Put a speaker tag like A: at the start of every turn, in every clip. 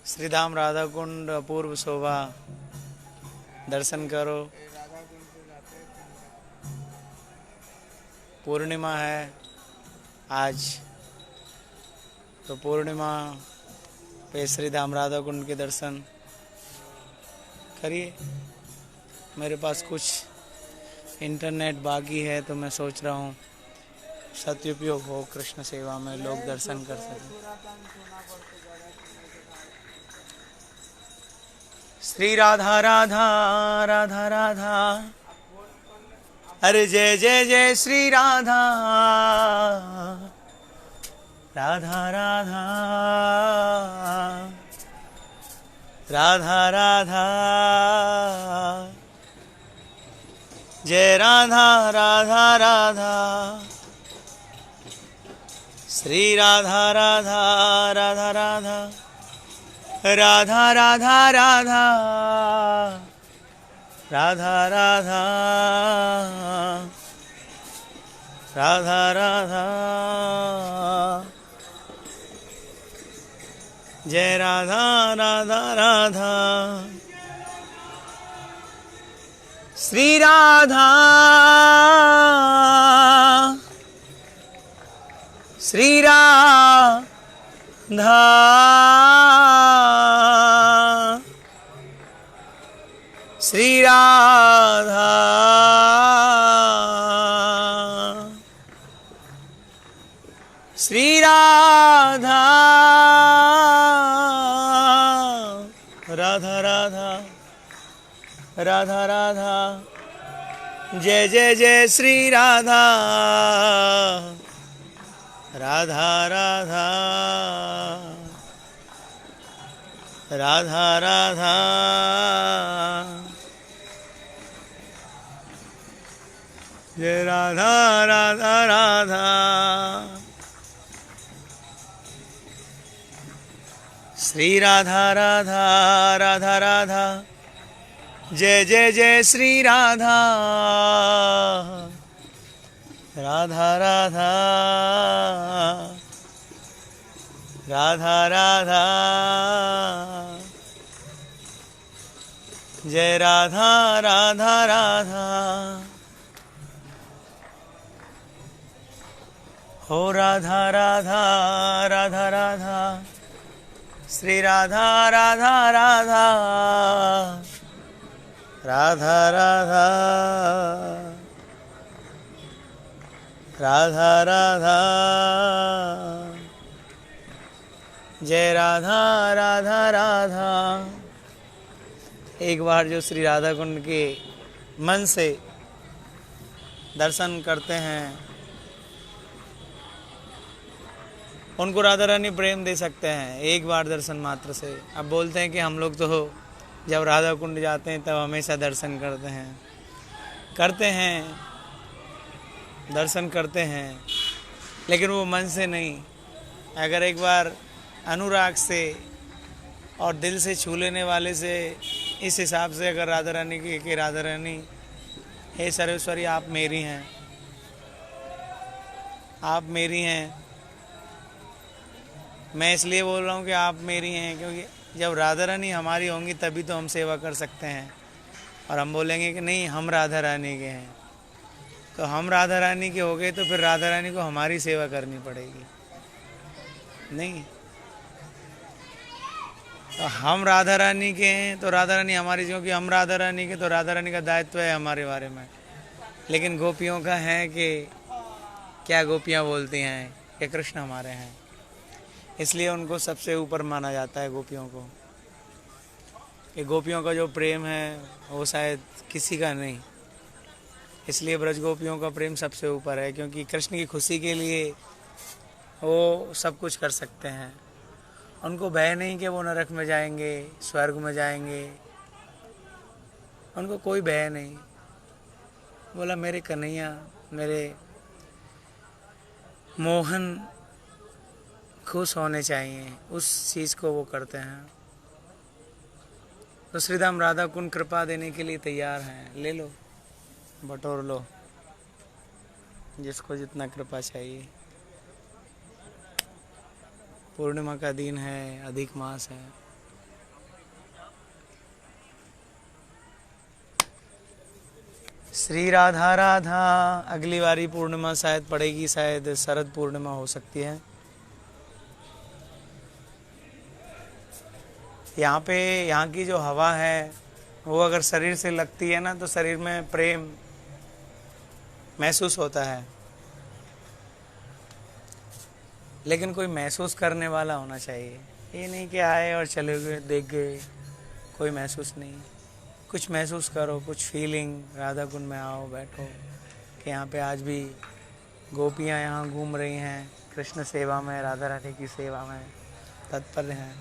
A: श्री धाम राधा कुंड अपूर्व शोभा, दर्शन करो। पूर्णिमा है आज, तो पूर्णिमा पे श्री धाम राधा कुंड के दर्शन करिए। मेरे पास कुछ इंटरनेट बाकी है, तो मैं सोच रहा हूँ सदुपयोग हो, कृष्ण सेवा में लोग दर्शन कर सकें। श्री राधा राधा राधा राधा, अरे जय जय जय श्री राधा राधा राधा राधा राधा, जय राधा राधा राधा, श्री राधा राधा राधा राधा, राधा राधा राधा राधा राधा राधा राधा, जय राधा राधा राधा, श्री राधा श्री राधा श्री राधा श्री राधा राधा राधा राधा राधा, जय जय जय श्री राधा राधा राधा राधा राधा, जय राधा राधा राधा, श्री राधा राधा राधा राधा, जय जय जय श्री राधा राधा राधा राधा राधा, जय राधा राधा राधा, हो राधा राधा राधा राधा, श्री राधा राधा राधा राधा राधा राधा राधा, जय राधा राधा राधा। एक बार जो श्री राधा कुंड के मन से दर्शन करते हैं, उनको राधा रानी प्रेम दे सकते हैं एक बार दर्शन मात्र से। अब बोलते हैं कि हम लोग तो जब राधा कुंड जाते हैं तब हमेशा दर्शन करते हैं दर्शन करते हैं, लेकिन वो मन से नहीं। अगर एक बार अनुराग से और दिल से छू लेने वाले से, इस हिसाब से अगर राधा रानी की राधा रानी, हे सर्वेश्वरी आप मेरी हैं, आप मेरी हैं। मैं इसलिए बोल रहा हूँ कि आप मेरी हैं क्योंकि जब राधा रानी हमारी होंगी तभी तो हम सेवा कर सकते हैं। और हम बोलेंगे कि नहीं हम राधा रानी के हैं, तो हम राधा रानी के हो गए तो फिर राधा रानी को हमारी सेवा करनी पड़ेगी। नहीं, तो हम राधा रानी के हैं तो राधा रानी हमारी, क्योंकि हम राधा रानी के तो राधा रानी का दायित्व है हमारे बारे में। लेकिन गोपियों का है कि क्या गोपियाँ बोलती हैं कि कृष्ण हमारे हैं, इसलिए उनको सबसे ऊपर माना जाता है गोपियों को। कि गोपियों का जो प्रेम है वो शायद किसी का नहीं, इसलिए ब्रज गोपियों का प्रेम सबसे ऊपर है, क्योंकि कृष्ण की खुशी के लिए वो सब कुछ कर सकते हैं। उनको भय नहीं कि वो नरक में जाएंगे, स्वर्ग में जाएंगे, उनको कोई भय नहीं। बोला मेरे कन्हैया, मेरे मोहन खुश होने चाहिए, उस चीज़ को वो करते हैं। तो श्रीधाम राधा कुंड कृपा देने के लिए तैयार हैं। ले लो, बटोर लो, जिसको जितना कृपा चाहिए। पूर्णिमा का दिन है, अधिक मास है, श्री राधा राधा। अगली बारी पूर्णिमा शायद पड़ेगी, शायद शरद पूर्णिमा हो सकती है। यहाँ की जो हवा है वो अगर शरीर से लगती है ना तो शरीर में प्रेम महसूस होता है, लेकिन कोई महसूस करने वाला होना चाहिए। ये नहीं कि आए और चले गए, देख गए, कोई महसूस नहीं। कुछ महसूस करो, कुछ फीलिंग। राधा कुंड में आओ, बैठो कि यहाँ पे आज भी गोपियाँ यहाँ घूम रही हैं, कृष्ण सेवा में, राधा रानी की सेवा में तत्पर हैं।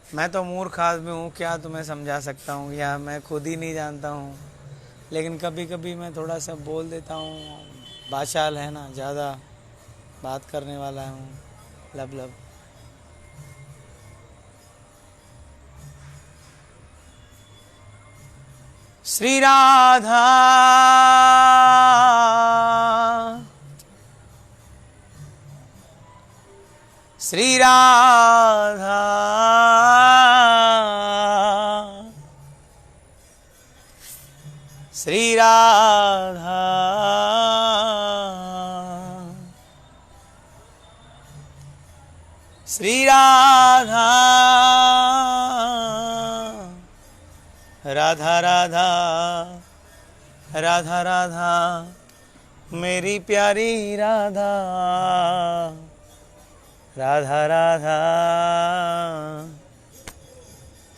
A: मैं तो मूर्ख आदमी हूँ, क्या तुम्हें समझा सकता हूँ, या मैं खुद ही नहीं जानता हूँ, लेकिन कभी कभी मैं थोड़ा सा बोल देता हूँ। बाचाल है ना, ज़्यादा बात करने वाला हूँ, लब लब। श्री राधा श्री राधा श्री राधा श्री राधा राधा राधा राधा राधा मेरी प्यारी राधा राधा राधा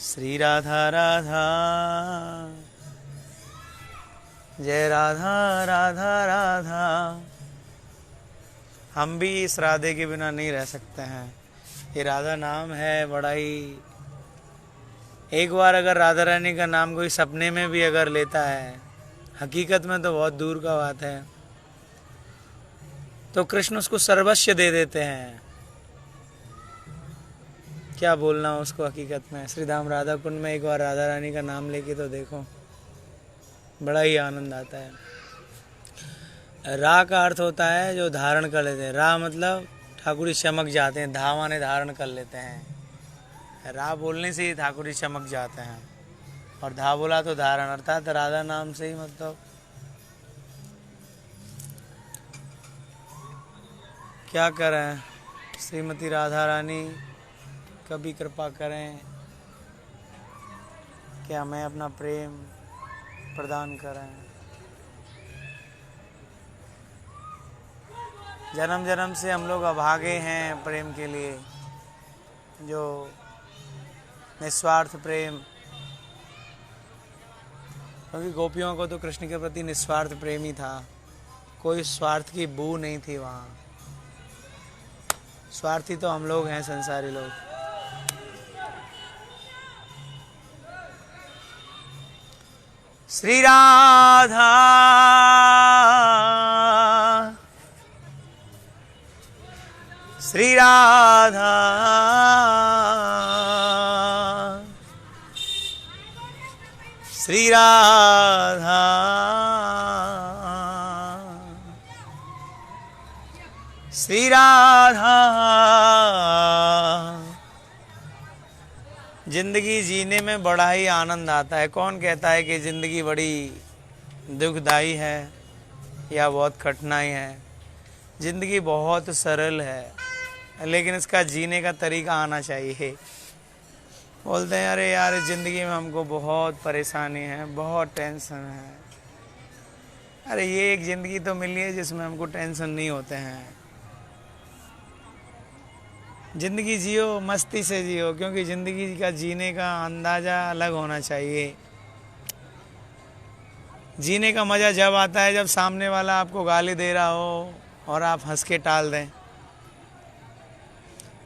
A: श्री राधा राधा जय राधा राधा राधा। हम भी इस राधे के बिना नहीं रह सकते हैं। ये राधा नाम है बड़ा ही, एक बार अगर राधा रानी का नाम कोई सपने में भी अगर लेता है, हकीकत में तो बहुत दूर का बात है, तो कृष्ण उसको सर्वस्व दे देते हैं। क्या बोलना उसको हकीकत में। श्री धाम राधा कुंड में एक बार राधा रानी का नाम लेके तो देखो, बड़ा ही आनंद आता है। रा का अर्थ होता है जो धारण कर लेते हैं। रा मतलब ठाकुर जी चमक जाते हैं, धावा ने धारण कर लेते हैं। रा बोलने से ही ठाकुर जी चमक जाते हैं, और धा बोला तो धारण, अर्थात राधा नाम से ही मतलब क्या करें। श्रीमती राधा रानी कभी कृपा करें कि हमें अपना प्रेम प्रदान करें। जन्म जन्म से हम लोग अभागे हैं प्रेम के लिए, जो निस्वार्थ प्रेम, क्योंकि गोपियों को तो कृष्ण के प्रति निस्वार्थ प्रेम ही था, कोई स्वार्थ की बू नहीं थी वहाँ। स्वार्थी तो हम लोग हैं, संसारी लोग। श्री राधा श्री राधा श्री राधा श्री राधा। जिंदगी जीने में बड़ा ही आनंद आता है। कौन कहता है कि जिंदगी बड़ी दुखदाई है या बहुत कठिनाई है। जिंदगी बहुत सरल है, लेकिन इसका जीने का तरीका आना चाहिए। बोलते हैं अरे यार ज़िंदगी में हमको बहुत परेशानी है, बहुत टेंशन है। अरे ये एक ज़िंदगी तो मिली है जिसमें हमको टेंशन नहीं होते हैं। ज़िंदगी जियो, मस्ती से जियो, क्योंकि ज़िंदगी का जीने का अंदाज़ा अलग होना चाहिए। जीने का मज़ा जब आता है जब सामने वाला आपको गाली दे रहा हो और आप हंस के टाल दें,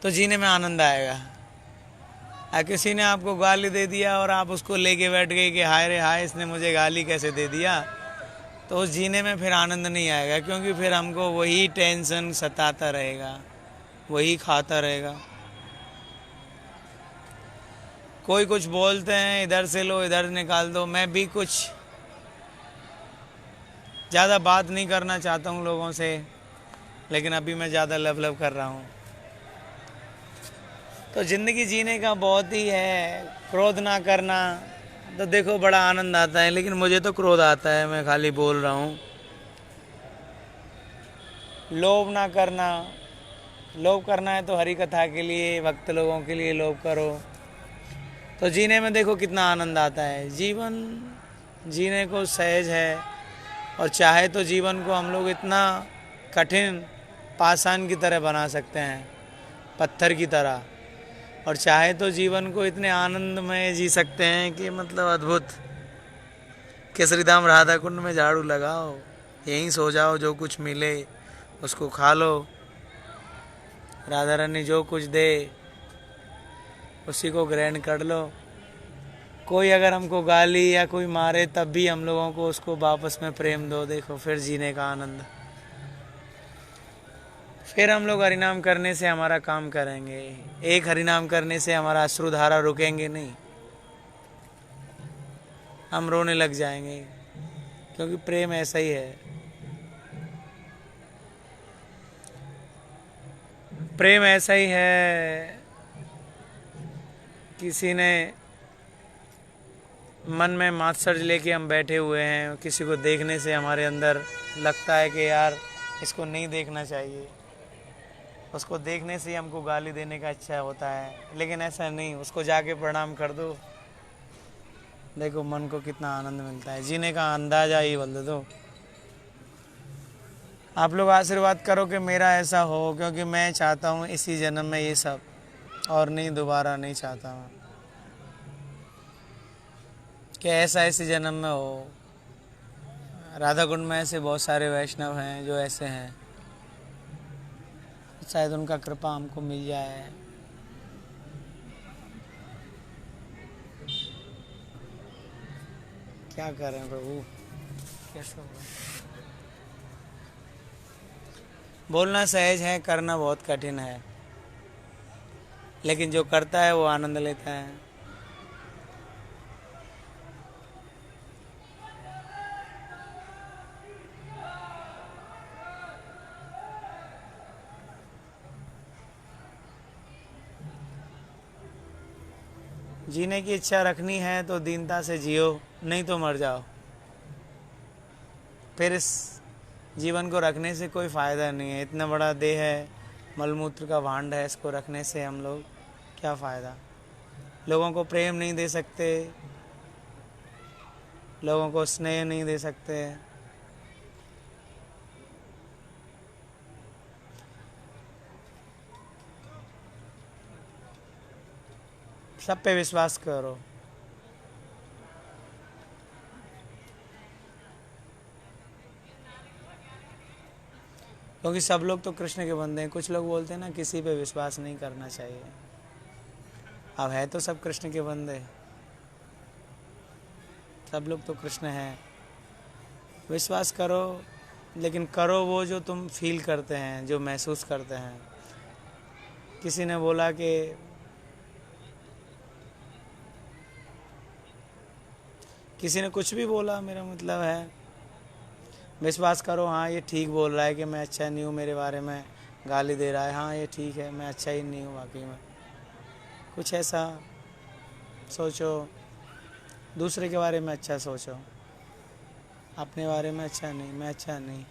A: तो जीने में आनंद आएगा। किसी ने आपको गाली दे दिया और आप उसको लेके बैठ गए कि हाय रे हाय इसने मुझे गाली कैसे दे दिया, तो उस जीने में फिर आनंद नहीं आएगा, क्योंकि फिर हमको वही टेंशन सताता रहेगा, वही खाता रहेगा। कोई कुछ बोलते हैं, इधर से लो इधर निकाल दो। मैं भी कुछ ज़्यादा बात नहीं करना चाहता हूँ लोगों से, लेकिन अभी मैं ज़्यादा लव कर रहा हूँ। तो ज़िंदगी जीने का बहुत ही है, क्रोध ना करना, तो देखो बड़ा आनंद आता है, लेकिन मुझे तो क्रोध आता है। मैं खाली बोल रहा हूँ, लोभ ना करना। लोभ करना है तो हरि कथा के लिए, भक्त लोगों के लिए लोभ करो, तो जीने में देखो कितना आनंद आता है। जीवन जीने को सहज है, और चाहे तो जीवन को हम लोग इतना कठिन पाषाण की तरह बना सकते हैं, पत्थर की तरह, और चाहे तो जीवन को इतने आनंद में जी सकते हैं कि मतलब अद्भुत। केसरी धाम राधा कुंड में झाड़ू लगाओ, यहीं सो जाओ, जो कुछ मिले उसको खा लो, राधा रानी जो कुछ दे उसी को ग्रहण कर लो। कोई अगर हमको गाली या कोई मारे तब भी हम लोगों को उसको वापस में प्रेम दो, देखो फिर जीने का आनंद। फिर हम लोग हरिनाम करने से हमारा काम करेंगे। एक हरिनाम करने से हमारा अश्रुधारा रुकेंगे नहीं, हम रोने लग जाएंगे, क्योंकि प्रेम ऐसा ही है। प्रेम ऐसा ही है। किसी ने मन में मात्सर्य लेके हम बैठे हुए हैं, किसी को देखने से हमारे अंदर लगता है कि यार इसको नहीं देखना चाहिए, उसको देखने से ही हमको गाली देने का इच्छा होता है। लेकिन ऐसा नहीं, उसको जाके प्रणाम कर दो, देखो मन को कितना आनंद मिलता है। जीने का अंदाजा ही बदल दो। आप लोग आशीर्वाद करो कि मेरा ऐसा हो, क्योंकि मैं चाहता हूँ इसी जन्म में ये सब, और नहीं दोबारा नहीं चाहता हूँ कि ऐसा इसी जन्म में हो। राधा कुंड में ऐसे बहुत सारे वैष्णव हैं जो ऐसे हैं, शायद उनका कृपा हमको मिल जाए। क्या करें प्रभु, कैसे होगा। बोलना सहज है, करना बहुत कठिन है, लेकिन जो करता है वो आनंद लेता है। जीने की इच्छा रखनी है तो दीनता से जियो, नहीं तो मर जाओ। फिर इस जीवन को रखने से कोई फ़ायदा नहीं है। इतना बड़ा देह है, मलमूत्र का भांड है, इसको रखने से हम लोग क्या फ़ायदा। लोगों को प्रेम नहीं दे सकते, लोगों को स्नेह नहीं दे सकते। सब पे विश्वास करो। क्योंकि सब लोग तो कृष्ण के बंदे हैं। कुछ लोग बोलते हैं ना किसी पे विश्वास नहीं करना चाहिए, अब है तो सब कृष्ण के बंदे, सब लोग तो कृष्ण हैं। विश्वास करो, लेकिन करो वो जो तुम फील करते हैं, जो महसूस करते हैं। किसी ने बोला कि किसी ने कुछ भी बोला, मेरा मतलब है विश्वास करो, हाँ ये ठीक बोल रहा है कि मैं अच्छा नहीं हूँ, मेरे बारे में गाली दे रहा है, हाँ ये ठीक है, मैं अच्छा ही नहीं हूँ वाकई में। कुछ ऐसा सोचो, दूसरे के बारे में अच्छा सोचो, अपने बारे में अच्छा नहीं, मैं अच्छा नहीं।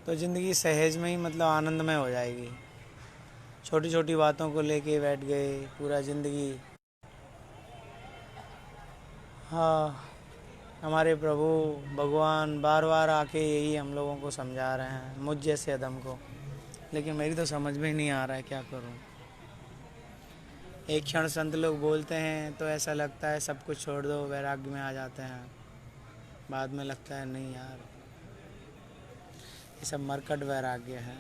A: तो ज़िंदगी सहज में ही मतलब आनंदमय हो जाएगी। छोटी छोटी बातों को लेके बैठ गए पूरा ज़िंदगी। हाँ, हमारे प्रभु भगवान बार बार आके यही हम लोगों को समझा रहे हैं, मुझ जैसे अदम को, लेकिन मेरी तो समझ में नहीं आ रहा है क्या करूं। एक क्षण संत लोग बोलते हैं तो ऐसा लगता है सब कुछ छोड़ दो, वैराग्य में आ जाते हैं। बाद में लगता है नहीं यार, ये सब मरकट वैराग्य है।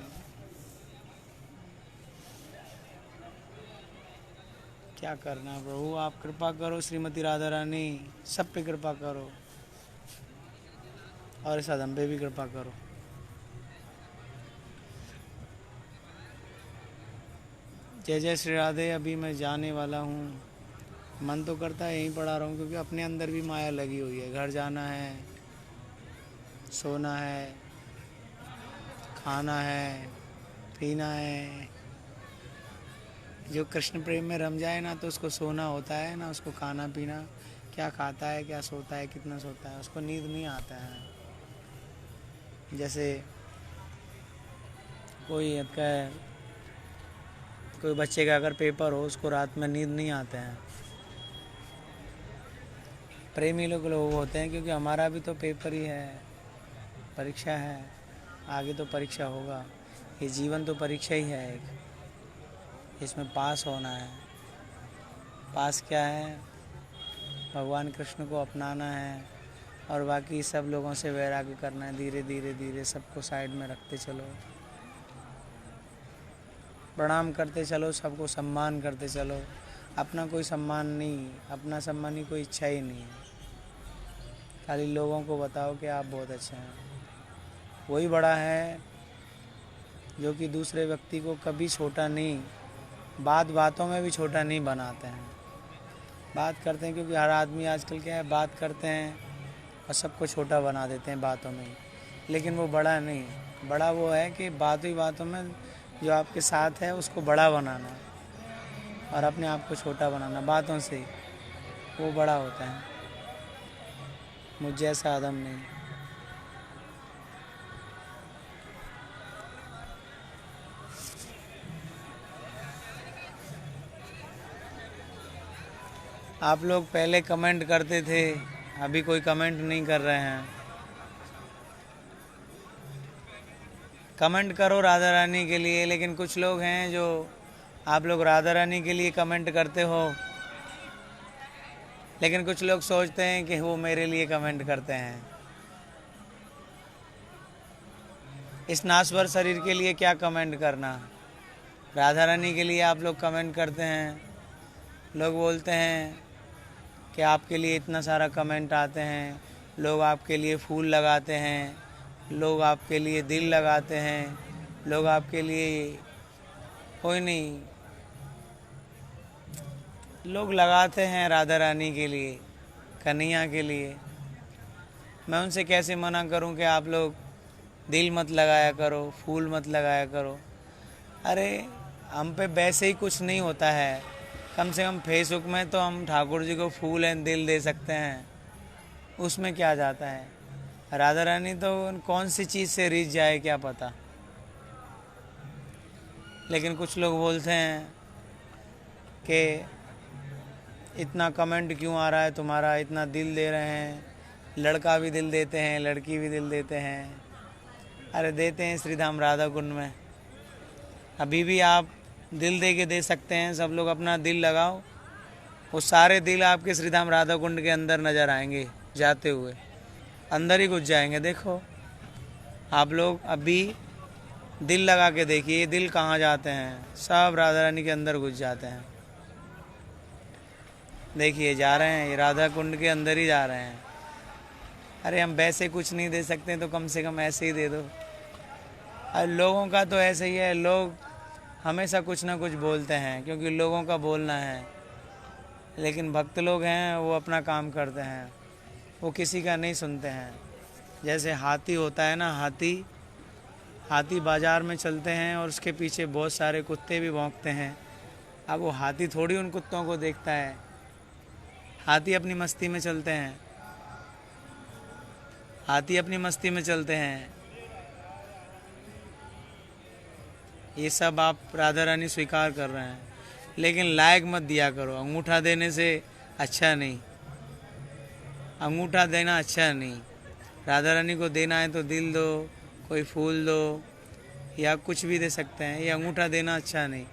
A: क्या करना प्रभु, आप कृपा करो। श्रीमती राधा रानी सब पे कृपा करो, और इस अदम पे भी कृपा करो। जय जय श्री राधे। अभी मैं जाने वाला हूँ, मन तो करता है यहीं पड़ा रहूँ, क्योंकि अपने अंदर भी माया लगी हुई है। घर जाना है, सोना है, खाना है, पीना है, जो कृष्ण प्रेम में रम जाए ना, तो उसको सोना होता है ना, उसको खाना पीना, क्या खाता है, क्या सोता है, कितना सोता है, उसको नींद नहीं आता है। जैसे कोई बच्चे का अगर पेपर हो, उसको रात में नींद नहीं आते हैं। प्रेमी लोग होते हैं, क्योंकि हमारा भी तो पेपर ही है, परीक्षा है, आगे तो परीक्षा होगा। ये जीवन तो परीक्षा ही है एक, इसमें पास होना है। पास क्या है? भगवान कृष्ण को अपनाना है और बाकी सब लोगों से वैराग्य करना है। धीरे धीरे धीरे सबको साइड में रखते चलो, प्रणाम करते चलो, सबको सम्मान करते चलो। अपना कोई सम्मान नहीं, अपना सम्मान की कोई इच्छा ही नहीं है। खाली लोगों को बताओ कि आप बहुत अच्छे हैं। वही बड़ा है जो कि दूसरे व्यक्ति को कभी छोटा नहीं, बातों में भी छोटा नहीं बनाते हैं। बात करते हैं, क्योंकि हर आदमी आजकल क्या है, बात करते हैं और सबको छोटा बना देते हैं बातों में। लेकिन वो बड़ा नहीं, बड़ा वो है कि बातों में जो आपके साथ है उसको बड़ा बनाना और अपने आप को छोटा बनाना बातों से, वो बड़ा होता है। मुझ जैसा आदम नहीं। आप लोग पहले कमेंट करते थे, अभी कोई कमेंट नहीं कर रहे हैं। कमेंट करो राधा रानी के लिए। लेकिन कुछ लोग हैं जो, आप लोग राधा रानी के लिए कमेंट करते हो, लेकिन कुछ लोग सोचते हैं कि वो मेरे लिए कमेंट करते हैं। इस नाश्वर शरीर के लिए क्या कमेंट करना, राधा रानी के लिए आप लोग कमेंट करते हैं। लोग बोलते हैं कि आपके लिए इतना सारा कमेंट आते हैं, लोग आपके लिए फूल लगाते हैं, लोग आपके लिए दिल लगाते हैं, लोग आपके लिए कोई नहीं, लोग लगाते हैं राधा रानी के लिए, कन्हैया के लिए। मैं उनसे कैसे मना करूं कि आप लोग दिल मत लगाया करो, फूल मत लगाया करो। अरे हम पे वैसे ही कुछ नहीं होता है, कम से कम फेसबुक में तो हम ठाकुर जी को फूल एंड दिल दे सकते हैं, उसमें क्या जाता है। राधा रानी तो कौन सी चीज़ से रीझ जाए क्या पता। लेकिन कुछ लोग बोलते हैं कि इतना कमेंट क्यों आ रहा है तुम्हारा, इतना दिल दे रहे हैं, लड़का भी दिल देते हैं, लड़की भी दिल देते हैं। अरे देते हैं श्रीधाम राधा कुंड में, अभी भी आप दिल दे के दे सकते हैं। सब लोग अपना दिल लगाओ, वो सारे दिल आपके श्रीधाम राधा कुंड के अंदर नज़र आएंगे, जाते हुए अंदर ही घुस जाएंगे। देखो आप लोग अभी दिल लगा के देखिए, दिल कहाँ जाते हैं, सब राधा रानी के अंदर घुस जाते हैं। देखिए जा रहे हैं, ये राधा कुंड के अंदर ही जा रहे हैं। अरे हम वैसे कुछ नहीं दे सकते तो कम से कम ऐसे ही दे दो। और लोगों का तो ऐसे ही है, लोग हमेशा कुछ ना कुछ बोलते हैं, क्योंकि लोगों का बोलना है। लेकिन भक्त लोग हैं, वो अपना काम करते हैं, वो किसी का नहीं सुनते हैं। जैसे हाथी होता है ना, हाथी बाज़ार में चलते हैं और उसके पीछे बहुत सारे कुत्ते भी भौंकते हैं। अब वो हाथी थोड़ी उन कुत्तों को देखता है, हाथी अपनी मस्ती में चलते हैं, हाथी अपनी मस्ती में चलते हैं। ये सब आप राधा रानी स्वीकार कर रहे हैं, लेकिन लायक मत दिया करो। अंगूठा देने से अच्छा नहीं, अंगूठा देना अच्छा नहीं। राधा रानी को देना है तो दिल दो, कोई फूल दो, या कुछ भी दे सकते हैं। ये अंगूठा देना अच्छा नहीं,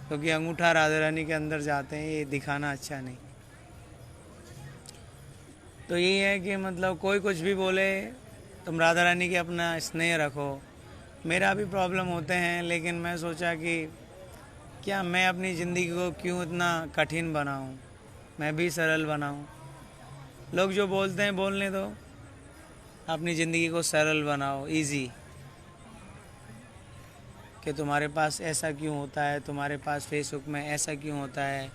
A: क्योंकि अंगूठा राधा रानी के अंदर जाते हैं, ये दिखाना अच्छा नहीं। तो यही है कि मतलब कोई कुछ भी बोले, तुम राधा रानी के अपना स्नेह रखो। मेरा भी प्रॉब्लम होते हैं, लेकिन मैं सोचा कि क्या मैं अपनी ज़िंदगी को क्यों इतना कठिन बनाऊं, मैं भी सरल बनाऊं। लोग जो बोलते हैं बोलने दो, अपनी ज़िंदगी को सरल बनाओ, इजी। कि तुम्हारे पास ऐसा क्यों होता है, तुम्हारे पास फेसबुक में ऐसा क्यों होता है,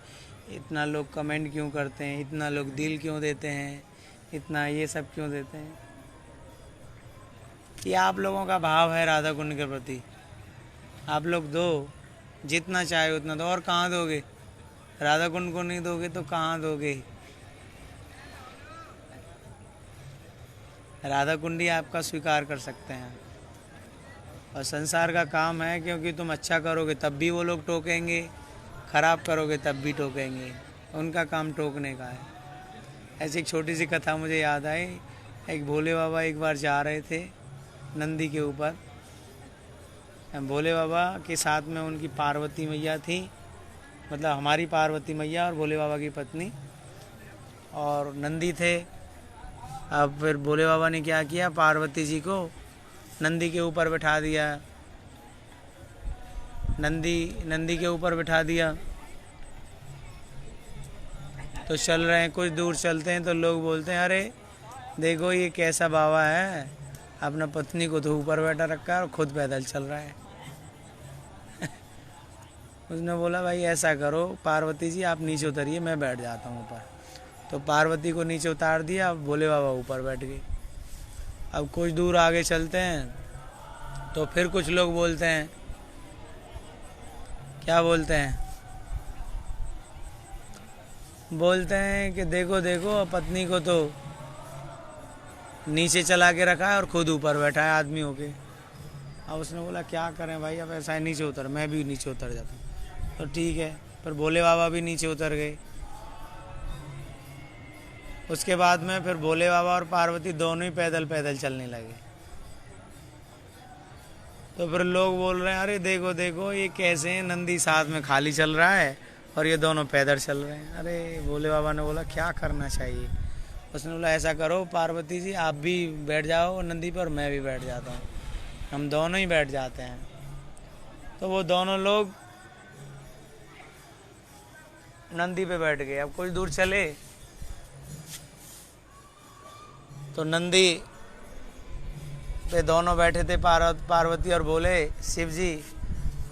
A: इतना लोग कमेंट क्यों करते हैं, इतना लोग दिल क्यों देते हैं, इतना ये सब क्यों देते हैं। ये आप लोगों का भाव है राधा कुंड के प्रति, आप लोग दो, जितना चाहे उतना दो। और कहाँ दोगे? राधा कुंड को नहीं दोगे तो कहाँ दोगे? राधा कुंड ही आपका स्वीकार कर सकते हैं। और संसार का काम है, क्योंकि तुम अच्छा करोगे तब भी वो लोग टोकेंगे, खराब करोगे तब भी टोकेंगे। उनका काम टोकने का है। ऐसी एक छोटी सी कथा मुझे याद आई। एक भोले बाबा एक बार जा रहे थे नंदी के ऊपर। भोले बाबा के साथ में उनकी पार्वती मैया थी, मतलब हमारी पार्वती मैया और भोले बाबा की पत्नी, और नंदी थे। अब फिर भोले बाबा ने क्या किया, पार्वती जी को नंदी के ऊपर बैठा दिया। नंदी के ऊपर बैठा दिया तो चल रहे हैं। कुछ दूर चलते हैं तो लोग बोलते हैं, अरे देखो ये कैसा बाबा है, अपना पत्नी को तो ऊपर बैठा रखा है और खुद पैदल चल रहा है। उसने बोला, भाई ऐसा करो पार्वती जी, आप नीचे उतरिए, मैं बैठ जाता हूँ ऊपर। तो पार्वती को नीचे उतार दिया, अब भोले बाबा ऊपर बैठ गए। अब कुछ दूर आगे चलते हैं तो फिर कुछ लोग बोलते हैं, क्या बोलते हैं? बोलते हैं कि देखो देखो पत्नी को तो नीचे चला के रखा है और खुद ऊपर बैठा है आदमी होके। अब उसने बोला, क्या करें भाई, अब ऐसा है, नीचे उतर, मैं भी नीचे उतर जाता हूँ। तो ठीक है, पर भोले बाबा भी नीचे उतर गए। उसके बाद में फिर भोले बाबा और पार्वती दोनों ही पैदल पैदल चलने लगे। तो फिर लोग बोल रहे हैं, अरे देखो देखो ये कैसे हैं, नंदी साथ में खाली चल रहा है और ये दोनों पैदल चल रहे हैं। अरे भोले बाबा ने बोला, क्या करना चाहिए? उसने बोला, ऐसा करो पार्वती जी, आप भी बैठ जाओ नंदी पर, मैं भी बैठ जाता हूँ, हम दोनों ही बैठ जाते हैं। तो वो दोनों लोग नंदी पे बैठ गए। अब कुछ दूर चले तो नंदी पे दोनों बैठे थे, पार्वती और भोले शिव जी।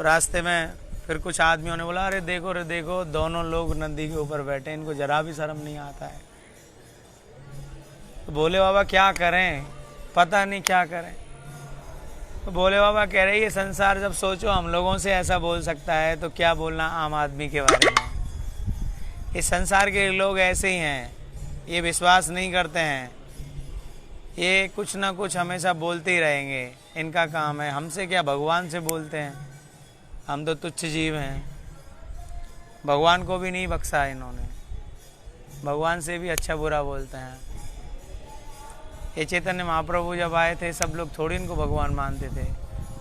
A: रास्ते में फिर कुछ आदमियों ने बोला, अरे देखो दोनों लोग नंदी के ऊपर बैठे, इनको जरा भी शर्म नहीं आता है। तो भोले बाबा क्या करें, पता नहीं क्या करें। तो भोले बाबा कह रहे, ये संसार जब सोचो हम लोगों से ऐसा बोल सकता है तो क्या बोलना आम आदमी के बारे में। इस संसार के लोग ऐसे ही हैं, ये विश्वास नहीं करते हैं, ये कुछ ना कुछ हमेशा बोलते ही रहेंगे, इनका काम है। हमसे क्या, भगवान से बोलते हैं, हम तो तुच्छ जीव हैं। भगवान को भी नहीं बख्शा इन्होंने, भगवान से भी अच्छा बुरा बोलते हैं। ये चैतन्य महाप्रभु जब आए थे, सब लोग थोड़ी इनको भगवान मानते थे,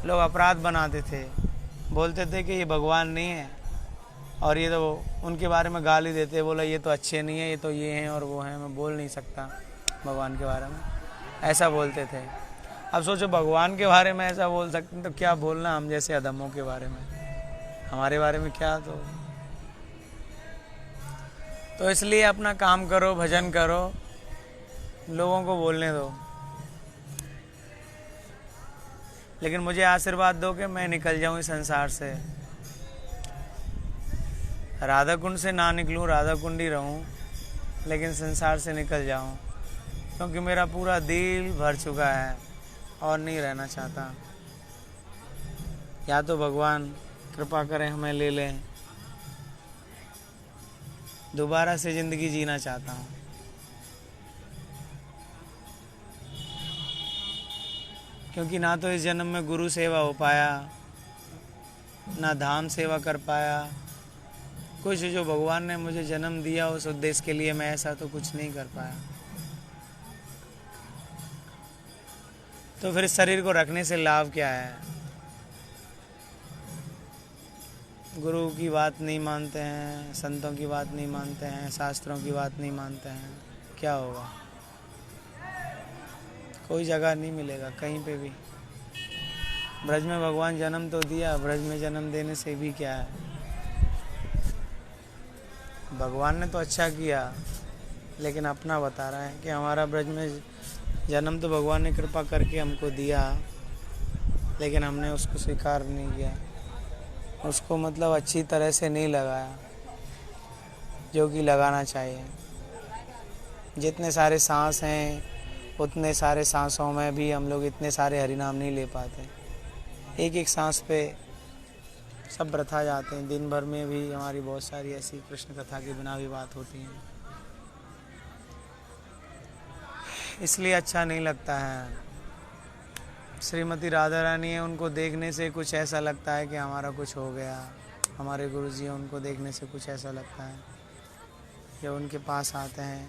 A: लोग अपराध बनाते थे, बोलते थे कि ये भगवान नहीं है, और ये तो उनके बारे में गाली देते, बोला ये तो अच्छे नहीं है, ये तो ये हैं और वो हैं, मैं बोल नहीं सकता भगवान के बारे में, ऐसा बोलते थे। अब सोचो भगवान के बारे में ऐसा बोल सकते हैं तो क्या बोलना हम जैसे अधमों के बारे में, हमारे बारे में क्या। तो इसलिए अपना काम करो, भजन करो, लोगों को बोलने दो, लेकिन मुझे आशीर्वाद दो कि मैं निकल जाऊं इस संसार से, राधा कुंड से ना निकलूं, राधा कुंड ही रहूं, लेकिन संसार से निकल जाऊं, क्योंकि मेरा पूरा दिल भर चुका है और नहीं रहना चाहता। या तो भगवान कृपा करें हमें ले लें, दोबारा से ज़िंदगी जीना चाहता हूँ। क्योंकि ना तो इस जन्म में गुरु सेवा हो पाया, ना धाम सेवा कर पाया, कुछ जो भगवान ने मुझे जन्म दिया उस उद्देश्य के लिए मैं ऐसा तो कुछ नहीं कर पाया। तो फिर इस शरीर को रखने से लाभ क्या है? गुरु की बात नहीं मानते हैं, संतों की बात नहीं मानते हैं, शास्त्रों की बात नहीं मानते हैं, क्या होगा? कोई जगह नहीं मिलेगा कहीं पे भी। ब्रज में भगवान जन्म तो दिया, ब्रज में जन्म देने से भी क्या है? भगवान ने तो अच्छा किया, लेकिन अपना बता रहा है कि हमारा ब्रज में जन्म तो भगवान ने कृपा करके हमको दिया, लेकिन हमने उसको स्वीकार नहीं किया, उसको मतलब अच्छी तरह से नहीं लगाया जो कि लगाना चाहिए। जितने सारे सांस हैं उतने सारे सांसों में भी हम लोग इतने सारे हरिनाम नहीं ले पाते। एक एक सांस पे सब प्रथा जाते हैं। दिन भर में भी हमारी बहुत सारी ऐसी कृष्ण कथा के बिना भी बात होती हैं, इसलिए अच्छा नहीं लगता है। श्रीमती राधा रानी है, उनको देखने से कुछ ऐसा लगता है कि हमारा कुछ हो गया। हमारे गुरुजी हैं, उनको देखने से कुछ ऐसा लगता है जब उनके पास आते हैं,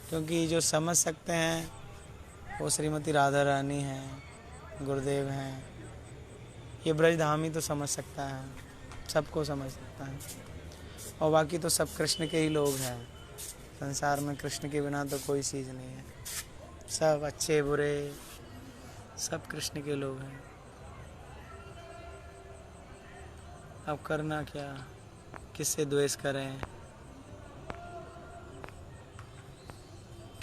A: क्योंकि जो समझ सकते हैं वो श्रीमती राधा रानी हैं, गुरुदेव हैं। ये ब्रजधामी तो समझ सकता है, सबको समझ सकता है, और बाकी तो सब कृष्ण के ही लोग हैं। संसार में कृष्ण के बिना तो कोई चीज़ नहीं है। सब अच्छे बुरे सब कृष्ण के लोग हैं। अब करना क्या, किससे द्वेष करें,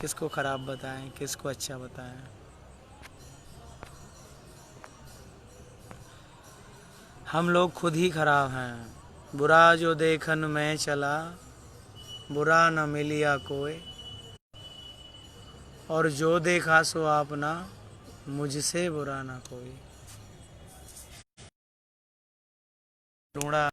A: किसको खराब बताएं, किसको अच्छा बताएं। हम लोग खुद ही खराब हैं। बुरा जो देखन में चला, बुरा न मिलिया कोई, और जो देखा सो आपना, मुझसे बुरा ना कोई। ढूंढा